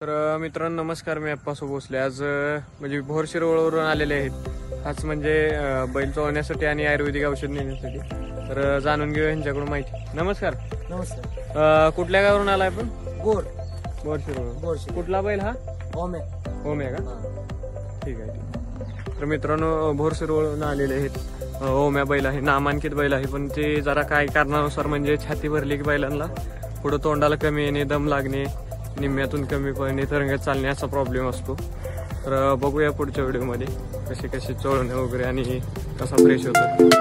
तर मित्रांनो नमस्कार, मी अप्पासो भोसले. आज म्हणजे भोर शिरवळवरून आलेले आहेत. हाच म्हणजे बैल चोळण्यासाठी आणि आयुर्वेदिक औषध नेण्यासाठी. तर जाणून घेऊया यांच्याकडून माहिती. नमस्कार. नमस्कार. कुठल्या गावावरून आलाय आपण? गोर भोर शिरवळ. गोर कुठला बैल हा? ओमे. ओमे का? ठीक आहे. तर मित्रांनो भोर शिरवळवरून आलेले आहेत. ओम्या बैल आहे, नामांकित बैल आहे, पण ते जरा काही कारणानुसार म्हणजे छाती भरली की बैलांना पुढं तोंडाला कमी येणे, दम लागणे, निम्म्यातून कमी पडणे, तरंगात चालणे असा प्रॉब्लेम असतो. तर बघूया पुढच्या व्हिडिओमध्ये कसे कसे चोळणे वगैरे आणि कसा फ्रेश होतो.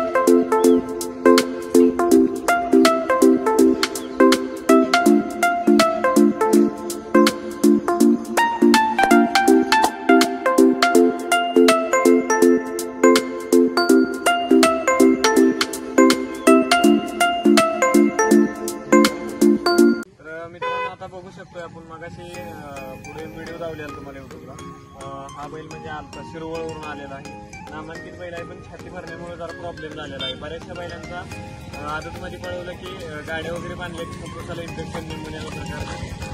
आता बघू शकतोय आपण मगाशी पुढे व्हिडिओ लावलेला तुम्हाला युट्यूबला. हा बैल म्हणजे आलता शिरवळवरून आलेला आहे. नामांकित बैल आहे, पण छाती भरण्यामुळे जरा प्रॉब्लेम झालेला आहे. बऱ्याचशा बैलांचा आदतमध्ये पळवलं की गाड्या वगैरे बांधल्या की फुफ्फुसाला इन्फेक्शन, निमोनिया प्रकार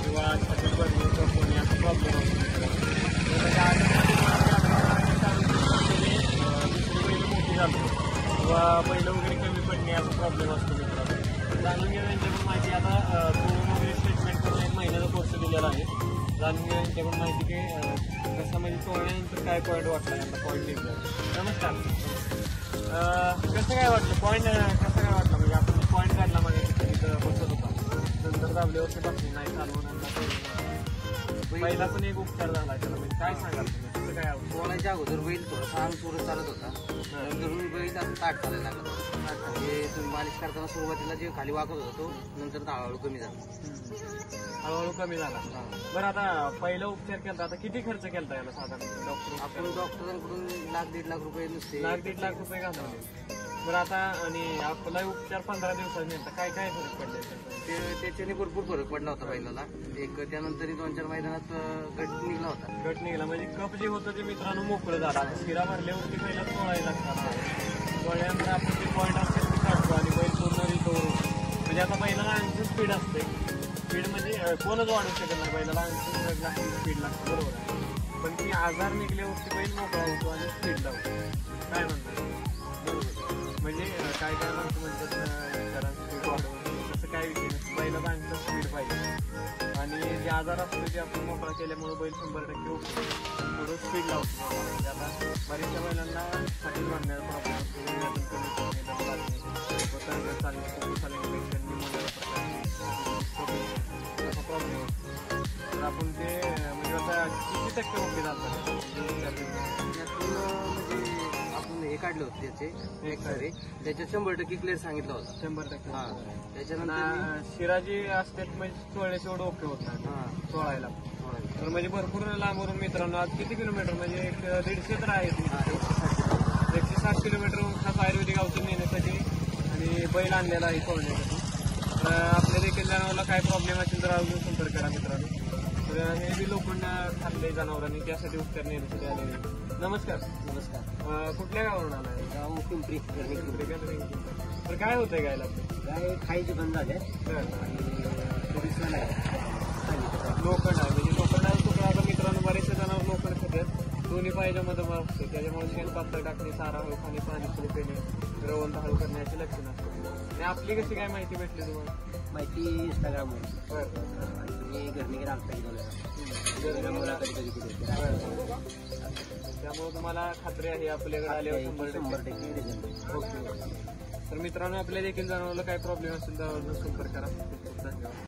किंवा छाती भरणे होणे असा प्रॉब्लेम होतो. दुसरी बैल मोठी झाली किंवा बैल वगैरे कमी पडणे असा प्रॉब्लेम असतो मित्रांनो. जाणून घेऊन यांच्याकडून माहिती. आता वगैरे ट्रीटमेंट करून 1 महिन्याचा कोर्स दिलेला आहे. जाणून घेऊन यांच्याकडून माहिती की कसं म्हणजे चोळल्यानंतर काय पॉईंट वाटला, यांना पॉईंट दिला. नमस्कार. कसं काय वाटलं पॉईंट? कसं काय वाटलं म्हणजे आपण पॉईंट काढला म्हणजे तिथं बसत होता, नंतर दाबल्यावरती बसली नाही चालवून पहिला पण एक उपचार झाला त्याला. म्हणजे काय सांगाल तुम्ही कसं काय? बोलायच्या अगोदर बैल थोडासा अंगसुरत चालत होता, नंतर बैल आता ताट चालायला लागला. म्हणजे तुम्ही मालिश करताना सुरुवातीला जे खाली वाकत होता तो नंतर हळूहळू कमी झाला. हळूहळू कमी झाला. बरं, आता पहिला उपचार केला, आता किती खर्च केला याला साधारण डॉक्टर? आपण डॉक्टरांकडून 1,00,000-1.5 लाख रुपये नुसते 1,00,000-1.5 लाख रुपये घालवले. बरं, आता आणि आपला उपचार 15 दिवसांनी नंतर काय काय फरक पडले? त्याच्याने भरपूर फरक पडला होता बैलाला. त्यानंतर 2-4 मैदानात गट निघला होता. गट निघाला म्हणजे कप जे होतं ते मित्रांनो मोकळं झालं. शिरा भरल्यावरती पहिला चोळायला लागतात. चोळल्यानंतर आपण जे पॉईंट असते ते काढतो आणि बैल पूर्ण रिकवर होतो. म्हणजे आता बैलाला आणखी स्पीड असते. स्पीड म्हणजे कोणच वाढू शकत नाही, बैलाला आणखी स्पीड लागते. बरोबर आहे, पण ती आजार निघल्यावरती बैल मोकळा होतो आणि स्पीड लावतो. काय म्हणतात? म्हणजे काय काय माणसं म्हणतात स्पीड वाढवून, तसं काय विषय नाही. बैलाला आणखी स्पीड पाहिजे आणि जे आजार असतो ते आपण मोकळा केल्यामुळे बैल 100% होतो, थोडं स्पीड लावतो. म्हणजे आता बऱ्याचशा बैलांना छातीत भरण्याचा प्रॉब्लेम असतो, निम्म्यातून कमी पडणे, दम लागणे, तरंगात चालणे, फुफ्फुसाला इन्फेक्शन, निमोनिया असा प्रॉब्लेम असतो. तर आपण ते म्हणजे आता किती टक्के ओके जातात? हे काढले होते त्याचे त्याच्यात 100% क्लिअर सांगितलं होतं. 100%. हा, त्याच्यानंतर शिरा जी असतात म्हणजे चोळण्याचे एवढं ओके होत नाही चोळायला. तर म्हणजे भरपूर लांबवरून मित्रांनो आज किती किलोमीटर म्हणजे 150 तर आहे. 160 किलोमीटर खास आयुर्वेदिक औषध नेण्यासाठी आणि बैल आणलेला आहे चोळण्यासाठी. तर आपल्या देखील जनावराला काय प्रॉब्लेम असेल तर अजून संपर्क करा मित्रांनो. तर हे बी लोकांना खाल्ले जनावरांनी त्यासाठी उपचार नेण्यासाठी आलेले. नमस्कार. नमस्कार. कुठल्या गावावरून आलाय? गाव पिंपरी. तर काय होतंय गायला? काय खायचे बंद झाले लोखंड आहे म्हणजे लोखंडाचा तुकडा. आता मित्रांनो बरेचसे जनावर लोखंड खातात, दोन्ही पायाच्यामध्ये असते, त्याच्यामुळे शेण पातळ टाकणे, चारा हळू खाणे, पाणी सुरू पेणे, रवंत हळू करण्याचे लक्षण असते. आणि आपली कशी काय माहिती भेटली तुम्हाला? माहिती इंस्टाग्रामवर. मी घरने त्यामुळे तुम्हाला खात्री आहे आपल्याकडे आल्यावर 100% ओके. तर मित्रांनो आपल्या देखील जनावराला काय प्रॉब्लेम असेल तर संपर्क करा. धन्यवाद.